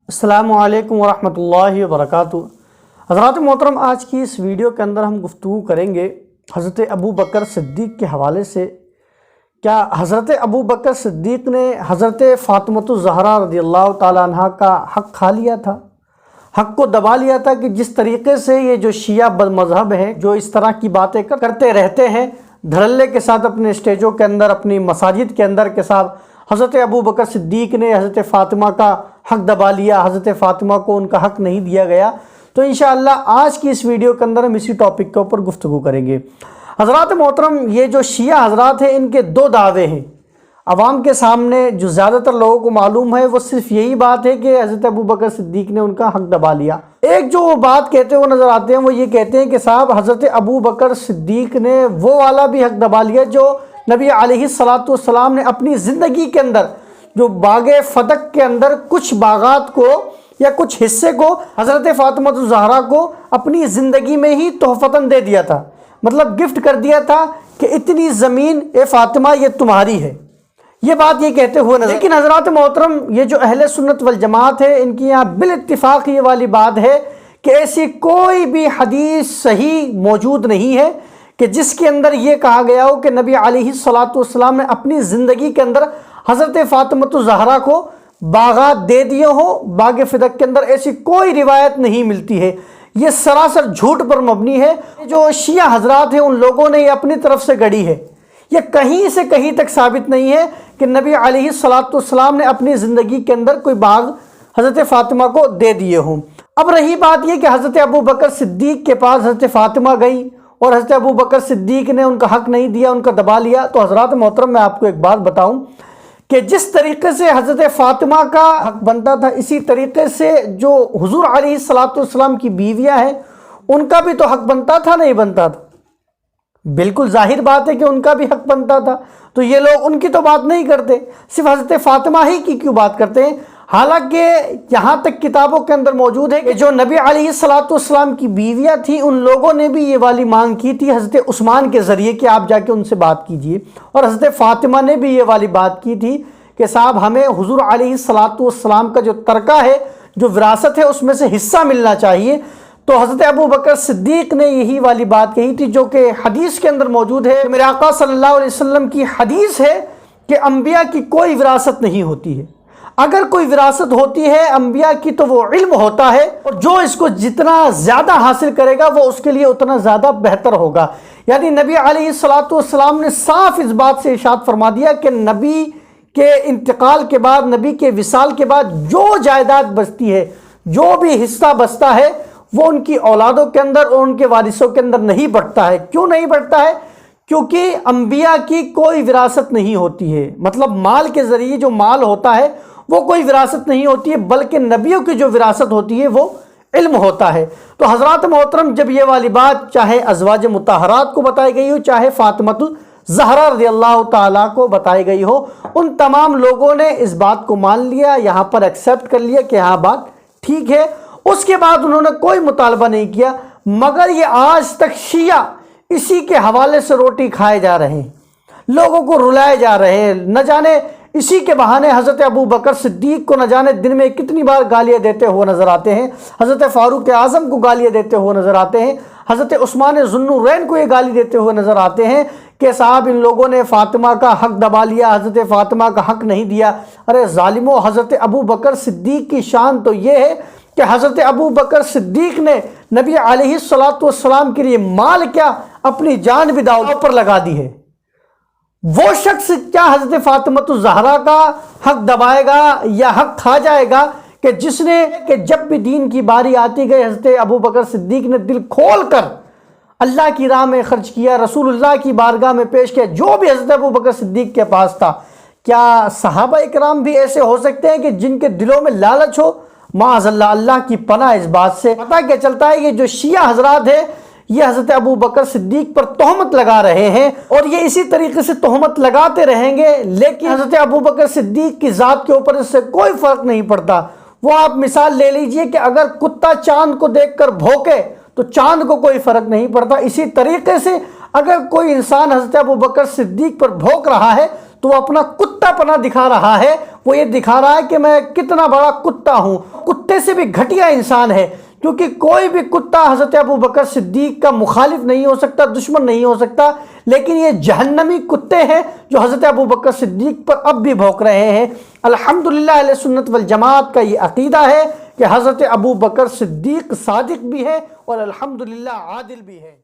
السلام علیکم ورحمۃ اللہ وبرکاتہ۔ حضرات محترم، آج کی اس ویڈیو کے اندر ہم گفتگو کریں گے حضرت ابو بکر صدیق کے حوالے سے۔ کیا حضرت ابو بکر صدیق نے حضرت فاطمۃ الزہرا رضی اللہ تعالیٰ عنہ کا حق کھا لیا تھا، حق کو دبا لیا تھا؟ کہ جس طریقے سے یہ جو شیعہ بد مذہب ہیں، جو اس طرح کی باتیں کرتے رہتے ہیں دھڑلے کے ساتھ اپنے اسٹیجوں کے اندر، اپنی مساجد کے اندر کے ساتھ، حضرت ابو بکر صدیق نے حضرت فاطمہ کا حق دبا لیا، حضرت فاطمہ کو ان کا حق نہیں دیا گیا، تو انشاءاللہ آج کی اس ویڈیو کے اندر ہم اسی ٹاپک کے اوپر گفتگو کریں گے۔ حضرات محترم، یہ جو شیعہ حضرات ہیں، ان کے دو دعوے ہیں عوام کے سامنے جو زیادہ تر لوگوں کو معلوم ہے، وہ صرف یہی بات ہے کہ حضرت ابو بکر صدیق نے ان کا حق دبا لیا۔ ایک جو وہ بات کہتے ہوئے نظر آتے ہیں، وہ یہ کہتے ہیں کہ صاحب حضرت ابو بکر صدیق نے وہ والا بھی حق دبا لیا جو نبی علیہ السلام نے اپنی زندگی کے اندر، جو باغ فتح کے اندر کچھ باغات کو یا کچھ حصے کو حضرت فاطمہ الزہرا کو اپنی زندگی میں ہی تحفتاً دے دیا تھا، مطلب گفٹ کر دیا تھا کہ اتنی زمین اے فاطمہ یہ تمہاری ہے، یہ بات یہ کہتے ہوئے نظر۔ لیکن حضرات محترم، یہ جو اہل سنت والجماعت ہے، ان کی یہاں بالاتفاق یہ والی بات ہے کہ ایسی کوئی بھی حدیث صحیح موجود نہیں ہے کہ جس کے اندر یہ کہا گیا ہو کہ نبی علیہ السلام نے اپنی زندگی کے اندر حضرت فاطمہ الزہرا کو باغات دے دیے ہوں۔ باغ فتح کے اندر ایسی کوئی روایت نہیں ملتی ہے، یہ سراسر جھوٹ پر مبنی ہے۔ جو شیعہ حضرات ہیں، ان لوگوں نے یہ اپنی طرف سے گڑھی ہے، یہ کہیں سے کہیں تک ثابت نہیں ہے کہ نبی علیہ السلام نے اپنی زندگی کے اندر کوئی باغ حضرت فاطمہ کو دے دیے ہوں۔ اب رہی بات یہ کہ حضرت ابو بکر صدیق کے پاس حضرت فاطمہ گئی اور حضرت ابو بکر صدیق نے ان کا حق نہیں دیا، ان کا دبا لیا، تو حضرات محترم میں آپ کو ایک بات بتاؤں کہ جس طریقے سے حضرت فاطمہ کا حق بنتا تھا، اسی طریقے سے جو حضور علیہ السلام کی بیویاں ہیں، ان کا بھی تو حق بنتا تھا، نہیں بنتا تھا؟ بالکل ظاہر بات ہے کہ ان کا بھی حق بنتا تھا، تو یہ لوگ ان کی تو بات نہیں کرتے، صرف حضرت فاطمہ ہی کی کیوں بات کرتے ہیں؟ حالانکہ یہاں تک کتابوں کے اندر موجود ہے کہ جو نبی علیہ السلام کی بیویاں تھیں، ان لوگوں نے بھی یہ والی مانگ کی تھی حضرت عثمان کے ذریعے کہ آپ جا کے ان سے بات کیجئے، اور حضرت فاطمہ نے بھی یہ والی بات کی تھی کہ صاحب ہمیں حضور علیہ السلام کا جو ترکہ ہے، جو وراثت ہے، اس میں سے حصہ ملنا چاہیے۔ تو حضرت ابو بکر صدیق نے یہی والی بات کہی تھی جو کہ حدیث کے اندر موجود ہے۔ میرے آقا صلی اللہ علیہ وسلم کی حدیث ہے کہ انبیاء کی کوئی وراثت نہیں ہوتی ہے، اگر کوئی وراثت ہوتی ہے انبیاء کی تو وہ علم ہوتا ہے، اور جو اس کو جتنا زیادہ حاصل کرے گا وہ اس کے لیے اتنا زیادہ بہتر ہوگا۔ یعنی نبی علیہ السلام نے صاف اس بات سے ارشاد فرما دیا کہ نبی کے انتقال کے بعد، نبی کے وصال کے بعد جو جائیداد بچتی ہے، جو بھی حصہ بچتا ہے، وہ ان کی اولادوں کے اندر اور ان کے وارثوں کے اندر نہیں بٹتا ہے۔ کیوں نہیں بٹتا ہے؟ کیونکہ انبیاء کی کوئی وراثت نہیں ہوتی ہے، مطلب مال کے ذریعے جو مال ہوتا ہے وہ کوئی وراثت نہیں ہوتی ہے، بلکہ نبیوں کی جو وراثت ہوتی ہے وہ علم ہوتا ہے۔ تو حضرات محترم، جب یہ والی بات چاہے ازواج مطہرات کو بتائی گئی ہو، چاہے فاطمہ الزہرا رضی اللہ تعالیٰ کو بتائی گئی ہو، ان تمام لوگوں نے اس بات کو مان لیا، یہاں پر ایکسیپٹ کر لیا کہ ہاں بات ٹھیک ہے۔ اس کے بعد انہوں نے کوئی مطالبہ نہیں کیا، مگر یہ آج تک شیعہ اسی کے حوالے سے روٹی کھائے جا رہے ہیں، لوگوں کو رلائے جا رہے ہیں۔ نہ جانے اسی کے بہانے حضرت ابو بکر صدیق کو نہ جانے دن میں کتنی بار گالیاں دیتے ہوئے نظر آتے ہیں، حضرت فاروق اعظم کو گالیاں دیتے ہوئے نظر آتے ہیں، حضرت عثمان ذو النورین کو یہ گالی دیتے ہوئے نظر آتے ہیں کہ صاحب ان لوگوں نے فاطمہ کا حق دبا لیا، حضرت فاطمہ کا حق نہیں دیا۔ ارے ظالمو، حضرت ابو بکر صدیق کی شان تو یہ ہے کہ حضرت ابو بکر صدیق نے نبی علیہ السلام کے لیے مال کیا، اپنی جان بھی داؤ پر لگا دی ہے۔ وہ شخص کیا حضرت فاطمہ الزہرا کا حق دبائے گا یا حق کھا جائے گا کہ جس نے کہ جب بھی دین کی باری آتی گئی، حضرت ابو بکر صدیق نے دل کھول کر اللہ کی راہ میں خرچ کیا، رسول اللہ کی بارگاہ میں پیش کیا جو بھی حضرت ابو بکر صدیق کے پاس تھا۔ کیا صحابہ اکرام بھی ایسے ہو سکتے ہیں کہ جن کے دلوں میں لالچ ہو؟ معاذ اللہ، اللہ کی پناہ اس بات سے۔ پتہ کیا چلتا ہے، یہ جو شیعہ حضرات ہیں یہ حضرت ابو بکر صدیق پر تہمت لگا رہے ہیں، اور یہ اسی طریقے سے تہمت لگاتے رہیں گے، لیکن حضرت ابو بکر صدیق کی ذات کے اوپر اس سے کوئی فرق نہیں پڑتا۔ وہ آپ مثال لے لیجئے کہ اگر کتا چاند کو دیکھ کر بھوکے تو چاند کو کوئی فرق نہیں پڑتا، اسی طریقے سے اگر کوئی انسان حضرت ابو بکر صدیق پر بھوک رہا ہے تو وہ اپنا کتا پنا دکھا رہا ہے، وہ یہ دکھا رہا ہے کہ میں کتنا بڑا کتا ہوں، کتے سے بھی گھٹیا انسان ہے، کیونکہ کوئی بھی کتا حضرت ابوبکر صدیق کا مخالف نہیں ہو سکتا، دشمن نہیں ہو سکتا، لیکن یہ جہنمی کتے ہیں جو حضرت ابوبکر صدیق پر اب بھی بھونک رہے ہیں۔ الحمدللہ اہل سنت والجماعت کا یہ عقیدہ ہے کہ حضرت ابوبکر صدیق صادق بھی ہے اور الحمدللہ عادل بھی ہے۔